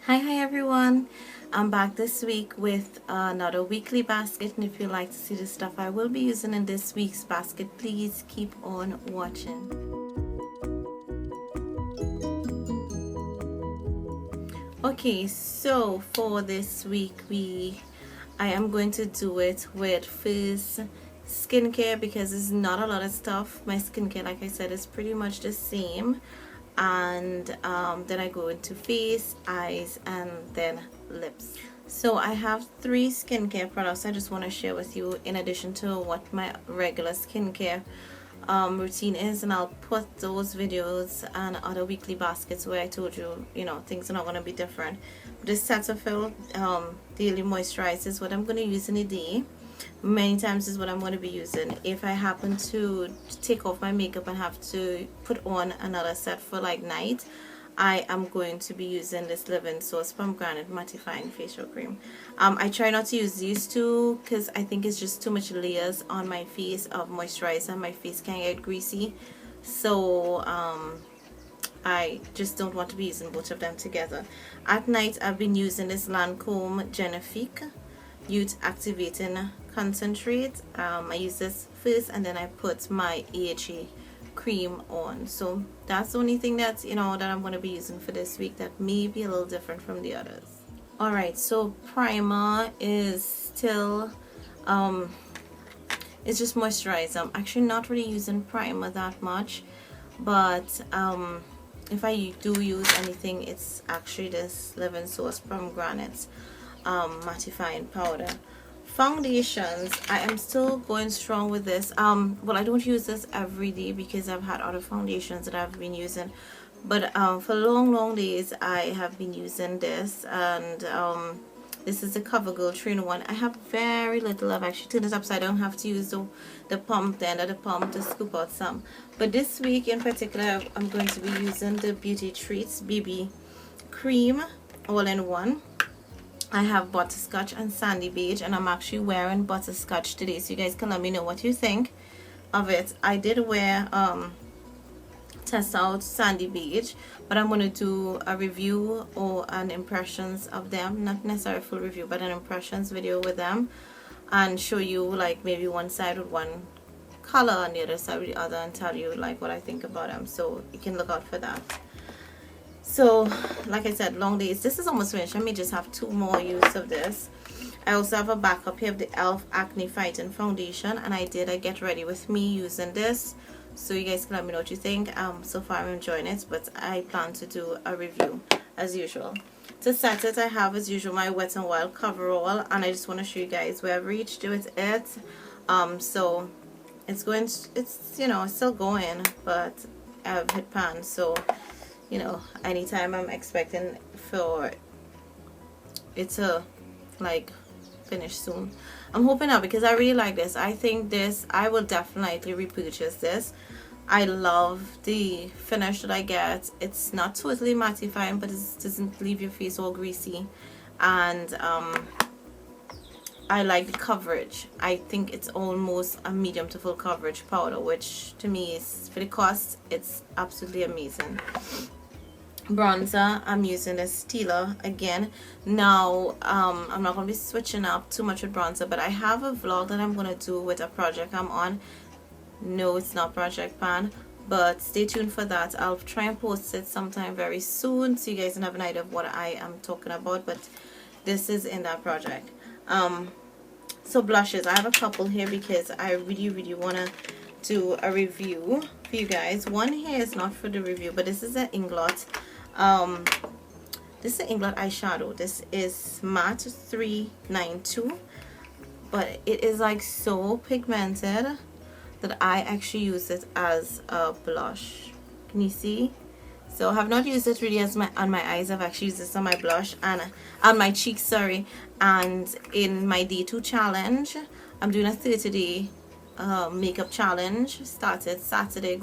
Hi everyone. I'm back this week with another weekly basket, and if you like to see the stuff I will be using in this week's basket, please keep on watching. Okay, so for this week I am going to do it with first skincare because there's not a lot of stuff. My skincare, like I said, is pretty much the same, and then I go into face, eyes, and then lips. So I have 3 skincare products I just want to share with you in addition to what my regular skincare routine is, and I'll put those videos and other weekly baskets where I told you, things are not going to be different. This Cetaphil daily moisturizer is what I'm going to use in a day. Many times is what I'm going to be using. If I happen to take off my makeup and have to put on another set for like night, I am going to be using this Living Source Pomegranate Mattifying Facial Cream. I try not to use these two because I think it's just too much layers on my face of moisturizer. My face can get greasy, so I just don't want to be using both of them together. At night, I've been using this Lancome Genifique Youth Activating Concentrate. I use this first, and then I put my AHA cream on. So that's the only thing that's that I'm going to be using for this week that may be a little different from the others. Alright, so primer is still it's just moisturizer. I'm actually not really using primer that much, but if I do use anything, it's actually this Living Source Pomegranate mattifying powder. Foundations, I am still going strong with this. Well, I don't use this every day because I've had other foundations that I've been using, but for long days I have been using this, and this is the CoverGirl 3-in-1. I have very little. I've actually turned it upside down. I have to use the pump, the end of the pump, to scoop out some. But this week in particular, I'm going to be using the Beauty Treats BB Cream all-in-one. I have butterscotch and sandy beige, and I'm actually wearing butterscotch today, so you guys can let me know what you think of it. I did wear test out sandy beige, but I'm going to do a review or an impressions of them, not necessarily a full review, but an impressions video with them, and show you like maybe one side with one color and the other side with the other, and tell you like what I think about them, so you can look out for that. So like I said, long days. This is almost finished. I may just have 2 more use of this. I also have a backup here of the e.l.f. Acne Fighting Foundation, and I get ready with me using this, so you guys can let me know what you think. So far I'm enjoying it, but I plan to do a review as usual. To set it, I have as usual my Wet n Wild coverall, and I just want to show you guys where I've reached with it. So it's going, it's still going, but I've hit pan, so anytime I'm expecting for it to like finish soon. I'm hoping now, because I really like this. I think this, I will definitely repurchase this. I love the finish that I get. It's not totally mattifying, but it doesn't leave your face all greasy, and I like the coverage. I think it's almost a medium to full coverage powder, which to me is, for the cost, it's absolutely amazing. Bronzer, I'm using this Stila again. Now I'm not going to be switching up too much with bronzer, but I have a vlog that I'm going to do with a project I'm on. No, it's not Project Pan, but stay tuned for that. I'll try and post it sometime very soon, so you guys can have an idea of what I am talking about, but this is in that project. So blushes, I have a couple here because I really want to do a review for you guys. One here is not for the review, but this is an Inglot. This is an Inglot eyeshadow. This is matte 392, but it is like so pigmented that I actually use it as a blush. Can you see? So I have not used it really as on my eyes. I've actually used this on my blush and on my cheeks, sorry. And in my day 2 challenge, I'm doing a 30-day makeup challenge. Started Saturday,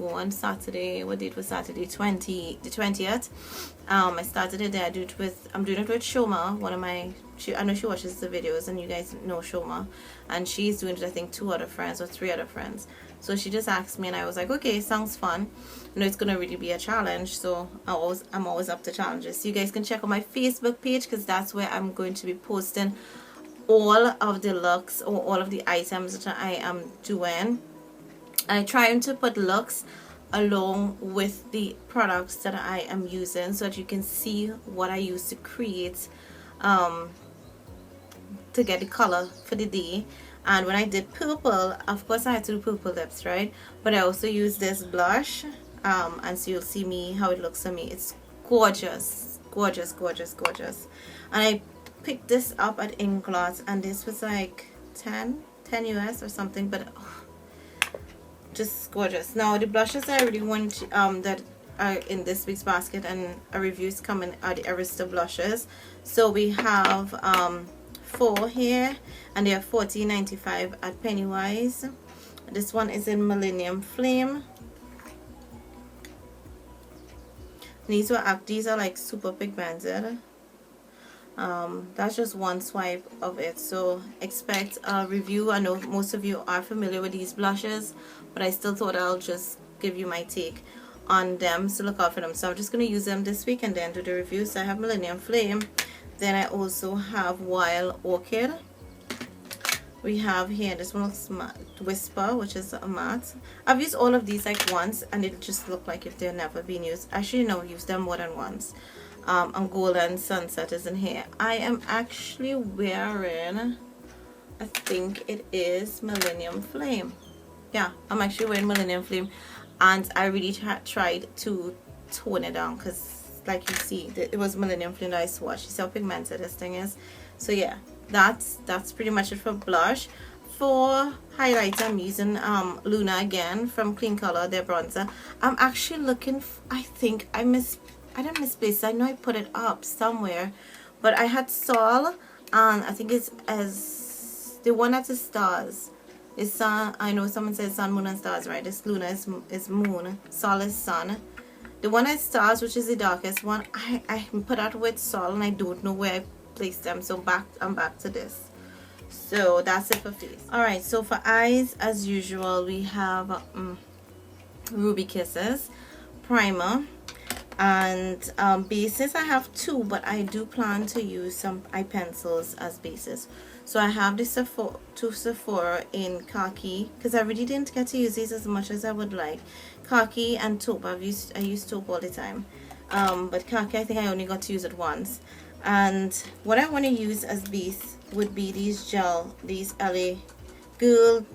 what date was Saturday? The 20th. I started it there. I'm doing it with Shoma, one of my, I know she watches the videos, and you guys know Shoma, and she's doing it, I think, 2 other friends or 3 other friends. So she just asked me, and I was like, okay, sounds fun. You know, it's gonna really be a challenge, so I'm always up to challenges. So you guys can check out my Facebook page, because that's where I'm going to be posting all of the looks, or all of the items that I am doing. I try to put looks along with the products that I am using, so that you can see what I use to create, to get the color for the day. And when I did purple, of course I had to do purple lips, right? But I also used this blush, and so you'll see me how it looks on me. It's gorgeous, gorgeous, gorgeous, gorgeous. And I picked this up at Inglots, and this was like 10 US or something, but just gorgeous. Now the blushes I really want, that are in this week's basket, and a review is coming, are the Arista blushes. So we have 4 here, and they are $14.95 at Pennywise. This one is in Millennium Flame. These are like super pigmented. That's just one swipe of it, so expect a review. I know most of you are familiar with these blushes, but I still thought I'll just give you my take on them, so look out for them. So I'm just going to use them this week and then do the review. So I have Millennium Flame, then I also have Wild Orchid. We have here, this one looks matte, Whisper, which is a matte. I've used all of these like once, and it just look like if they're never been used. Actually no, I've used them more than once. And Golden Sunset is in here. I am actually wearing, I think it is Millennium Flame. Yeah, I'm actually wearing Millennium Flame, and I really tried to tone it down, because like you see, it was Millennium Flame that I swatched. You see how pigmented this thing is. So yeah, that's pretty much it for blush. For highlighter, I'm using Luna again from Clean Color, their bronzer. I'm actually looking I think I didn't misplace it. I know I put it up somewhere, but I had Sol, and I think it's as the one that's the stars. It's sun. I know someone says sun, moon, and stars, right? This Luna is moon, Sol is sun. The one that's stars, which is the darkest one, I put out with Sol, and I don't know where I placed them. So I'm back to this. So that's it for face. All right. So for eyes, as usual, we have Ruby Kisses primer. And bases, I have 2, but I do plan to use some eye pencils as bases. So I have the Sephora in Khaki, because I really didn't get to use these as much as I would like. Khaki and Taupe, I use Taupe all the time, but Khaki I think I only got to use it once. And what I want to use as base would be these LA Girl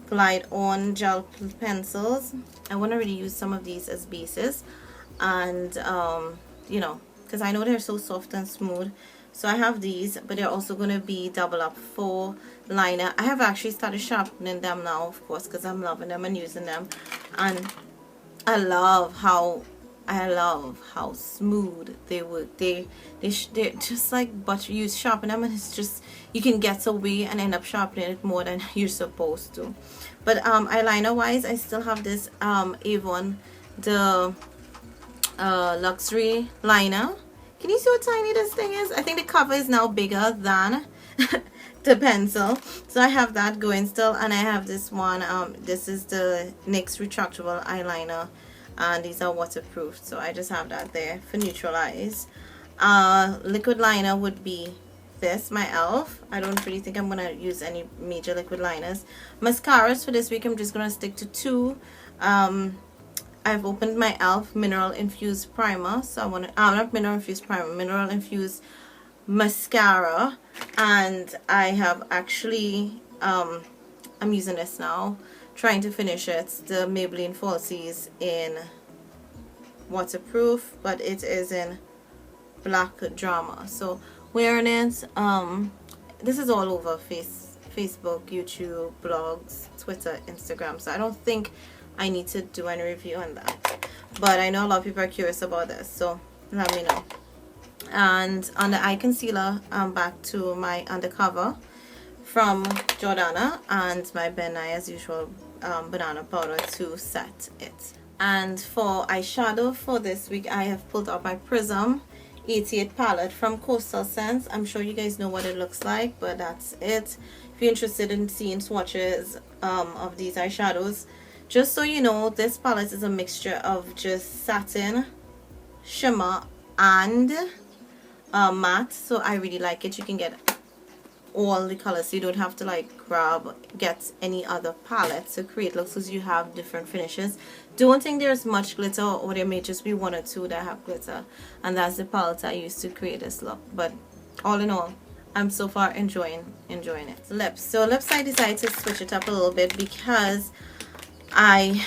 Glide On gel pencils. I want to really use some of these as bases, and you know, because I know they're so soft and smooth. So I have these, but they're also going to be double up for liner. I have actually started sharpening them now, of course, because I'm loving them and using them, and I love how smooth they work. They're just like butter. You sharpen them, and it's just, you can get away and end up sharpening it more than you're supposed to. But eyeliner wise, I still have this Avon, the luxury liner. Can you see how tiny this thing is? I think the cover is now bigger than the pencil, so I have that going still. And I have this one, this is the NYX retractable eyeliner, and these are waterproof, so I just have that there for neutral eyes. Liquid liner would be this, my e.l.f. I don't really think I'm gonna use any major liquid liners. Mascaras for this week, I'm just gonna stick to 2. I've opened my e.l.f. mineral infused primer, so I want to not mineral infused primer, mineral infused mascara, and I have actually I'm using this now, trying to finish it, the Maybelline Falsies in waterproof, but it is in black drama. So wearing it, this is all over Facebook, YouTube, blogs, Twitter, Instagram, so I don't think I need to do any review on that, but I know a lot of people are curious about this, so let me know. And on the eye concealer, I'm back to my Undercover from Jordana, and my Ben Nye as usual banana powder to set it. And for eyeshadow for this week, I have pulled out my Prism 88 palette from Coastal Scents. I'm sure you guys know what it looks like, but that's it. If you're interested in seeing swatches of these eyeshadows, Just so you know, this palette is a mixture of just satin, shimmer, and matte. So I really like it. You can get all the colors, so you don't have to like get any other palette to create looks, because you have different finishes. Don't think there's much glitter, or there may just be one or two that have glitter, and that's the palette I used to create this look. But all in all, I'm so far enjoying it. Lips. So lips, I decided to switch it up a little bit because I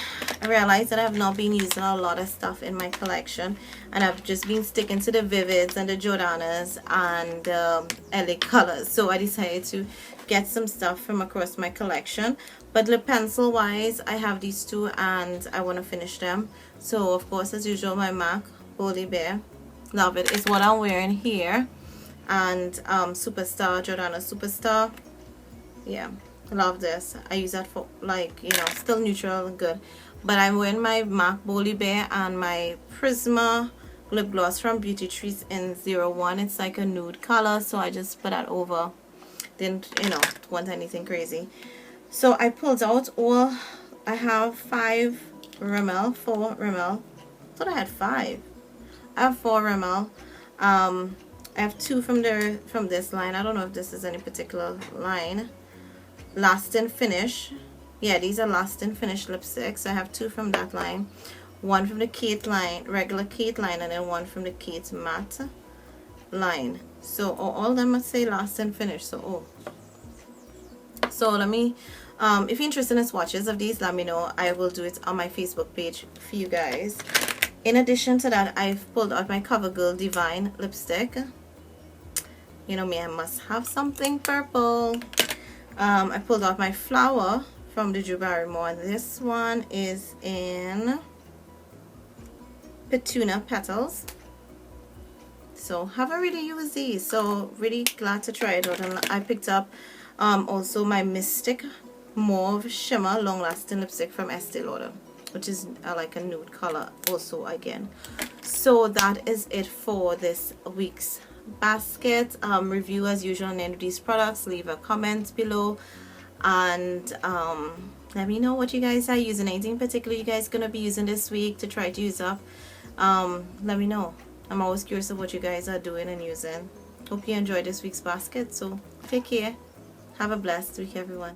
realized that I have not been using a lot of stuff in my collection, and I've just been sticking to the Vivids and the Jordanas and LA colors. So I decided to get some stuff from across my collection. But lip pencil wise, I have these two and I want to finish them. So of course, as usual, my MAC Holy Bear, love it, is what I'm wearing here. And Superstar, Jordana Superstar, yeah, love this. I use that for, like, you know, still neutral and good. But I'm wearing my MAC Bowley Bear and my Prisma lip gloss from Beauty Treats in 01. It's like a nude color, so I just put that over. Didn't, you know, want anything crazy. So I pulled out all, I have 4 Rimmel. I thought I had 5. I have 4 Rimmel. I have 2 from this line. I don't know if this is any particular line. Last and Finish. Yeah, these are Last and Finish lipsticks. I have 2 from that line. 1 from the Kate line, regular Kate line, and then 1 from the Kate matte line. So all of them must say Last and Finish. So let me, if you're interested in swatches of these, let me know. I will do it on my Facebook page for you guys. In addition to that, I've pulled out my CoverGirl Divine lipstick. You know me, I must have something purple. I pulled out my Flower from the Drew Barrymore. This one is in Petunia Petals. So haven't really used these, so really glad to try it out. And I picked up also my Mystic Mauve Shimmer Long Lasting Lipstick from Estee Lauder, which is like a nude color also again. So that is it for this week's basket review. As usual, on any of these products, leave a comment below and let me know what you guys are using. Anything particular you guys gonna be using this week to try to use up. Let me know. I'm always curious of what you guys are doing and using. Hope you enjoyed this week's basket. So take care, have a blessed week, everyone.